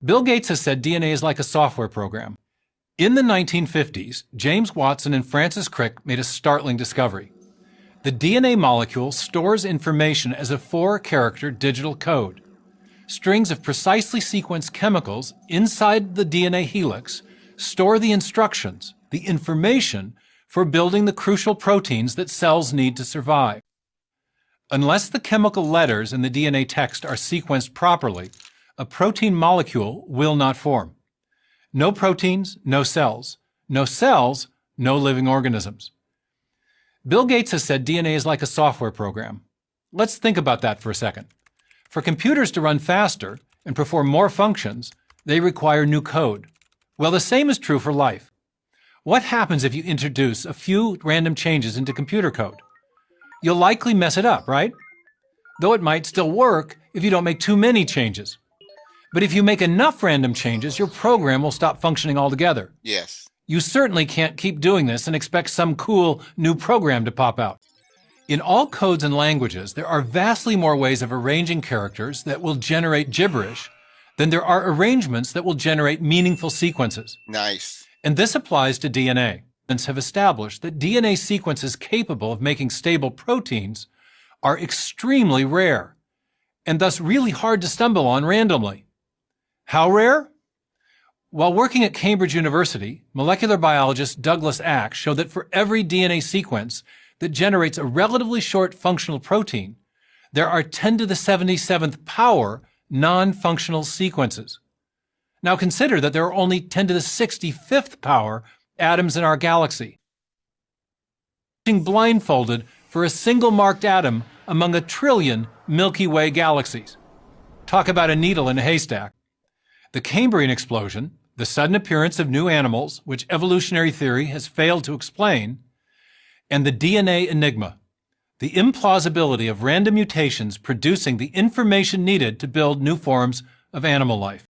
Bill Gates has said DNA is like a software program. In the 1950s, James Watson and Francis Crick made a startling discovery. The DNA molecule stores information as a 4-character digital code. Strings of precisely sequenced chemicals inside the DNA helix store the instructions, the information, for building the crucial proteins that cells need to survive. Unless the chemical letters in the DNA text are sequenced properly, a protein molecule will not form. No proteins, no cells. No cells, no living organisms. Bill Gates has said DNA is like a software program. Let's think about that for a second. For computers to run faster and perform more functions, they require new code. Well, the same is true for life. What happens if you introduce a few random changes into computer code? You'll likely mess it up, right? Though it might still work if you don't make too many changes. But if you make enough random changes, your program will stop functioning altogether. Yes. You certainly can't keep doing this and expect some cool new program to pop out. In all codes and languages, there are vastly more ways of arranging characters that will generate gibberish than there are arrangements that will generate meaningful sequences. Nice. And this applies to DNA. Scientists have established that DNA sequences capable of making stable proteins are extremely rare, and thus really hard to stumble on randomly. How rare? While working at Cambridge University, molecular biologist Douglas Axe showed that for every DNA sequence that generates a relatively short functional protein, there are 10 to the 77th power non-functional sequences. Now consider that there are only 10 to the 65th power atoms in our galaxy. Being blindfolded for a single marked atom among a trillion Milky Way galaxies. Talk about a needle in a haystack. The Cambrian explosion, the sudden appearance of new animals, which evolutionary theory has failed to explain, and the DNA Enigma, the implausibility of random mutations producing the information needed to build new forms of animal life.